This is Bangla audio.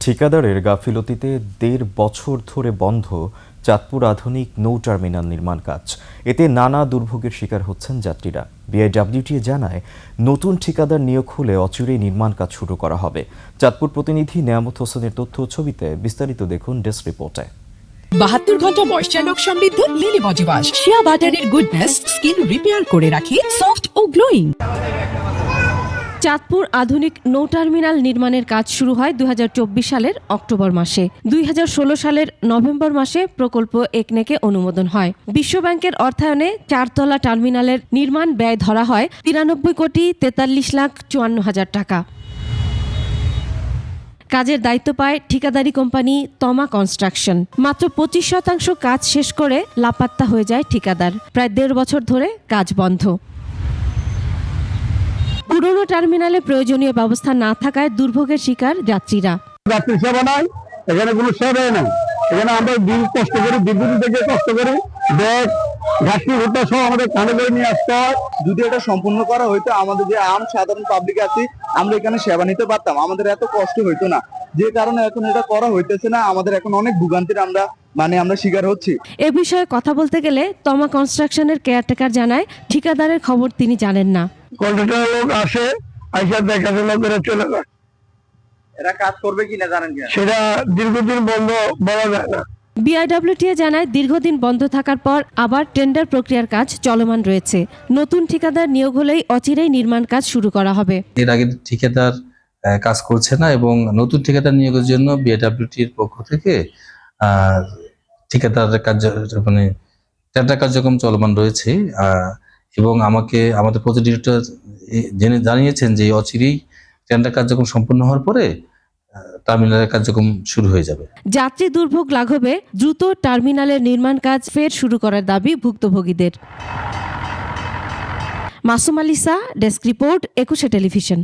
ঠিকাদারের গাফিলতিতে ১.৫ বছর ধরে বন্ধ চাঁদপুর আধুনিক নৌ টার্মিনাল নির্মাণ কাজ। এতে নানা দুর্ভোগের শিকার হচ্ছেন যাত্রীরা। বিআইডব্লিউটিএ জানায়, নতুন ঠিকাদার নিয়োগ হলে অচিরেই নির্মাণ কাজ শুরু করা হবে। চাঁদপুর প্রতিনিধি নেয়ামত হোসেনের তথ্য ছবিতে বিস্তারিত দেখুন ডেস্ক রিপোর্টে। ৭২ ঘন্টা ময়েশ্চার লক সমৃদ্ধ লিলি বডি ওয়াশ, শিয়া বাটারের গুডনেস স্কিন রিপেয়ার করে রাখে সফট ও গ্লোয়িং। চাঁদপুর আধুনিক নৌ টার্মিনাল নির্মাণের কাজ শুরু হয় ২০২৪ সালের অক্টোবর মাসে। ২০১৬ সালের নভেম্বর মাসে প্রকল্প একনেকে অনুমোদন হয়। বিশ্বব্যাংকের অর্থায়নে ৪তলা টার্মিনালের নির্মাণ ব্যয় ধরা হয় ৯৩,৪৩,৫৪,০০০ টাকা। কাজের দায়িত্ব পায় ঠিকাদারি কোম্পানি তমা কনস্ট্রাকশন। মাত্র ২৫% কাজ শেষ করে লাপাত্তা হয়ে যায় ঠিকাদার। প্রায় ১.৫ বছর ধরে কাজ বন্ধ। পুরনো টার্মিনালে প্রয়োজনীয় ব্যবস্থা না থাকায় দুর্ভোগের শিকার যাত্রীরা। যাত্রী সেবা নাই, এখানে কোনো সেবাই নাই। এখানে আমরা দিন কষ্ট করি, বিদ্যুৎ থেকে কষ্ট করি, ব্যাগ ঘাটতি ভুট্টা সব আমাদের কাঁধে করে নিয়ে আসতে হয়। যদি এটা সম্পূর্ণ করা হইতো, আমাদের যে সাধারণ পাবলিক আছি, আমরা এখানে সেবা নিতে পারতাম, আমাদের এত কষ্ট হইতো না। যে কারণে এখন এটা করা হইতেছে না, আমাদের এখন অনেক ভোগান্তির আমরা শিকার হচ্ছি। এ বিষয়ে কথা বলতে গেলে তমা কনস্ট্রাকশনের কেয়ারটেকার জানায়, ঠিকাদারের খবর তিনি জানেন না। কন্ট্রাক্টর লোক আসে, আইসা দেখাশোনা করে চলে যায়। এরা কাজ করবে কিনা জানেন কি? সেটা দীর্ঘদিন বন্ধ বলা যায় না। বিআইডব্লিউটিএ জানায়, দীর্ঘদিন বন্ধ থাকার পর আবার টেন্ডার প্রক্রিয়ার কাজ চলমান রয়েছে। নতুন ঠিকাদার নিয়োগ হলেই অচিরেই নির্মাণ কাজ শুরু করা হবে। এর আগে ঠিকাদার কাজ করছে না এবং নতুন ঠিকাদার নিয়োগের জন্য বিআইডব্লিউটির পক্ষ থেকে ঠিকাদারের কাজ টেন্ডার কার্যক্রম চলমান রয়েছে এবং আমাদের প্রজেক্ট ডিরেক্টর জানিয়েছেন যে অচিরেই টেন্ডার কার্যক্রম সম্পন্ন হওয়ার পরে টার্মিনালের কার্যক্রম শুরু হয়ে যাবে। যাত্রী দুর্ভোগ লাঘবে দ্রুত টার্মিনালের নির্মাণ কাজ ফের শুরু করার দাবি ভুক্তভোগীদের। Masum আলিসা, desk report, ২১ television.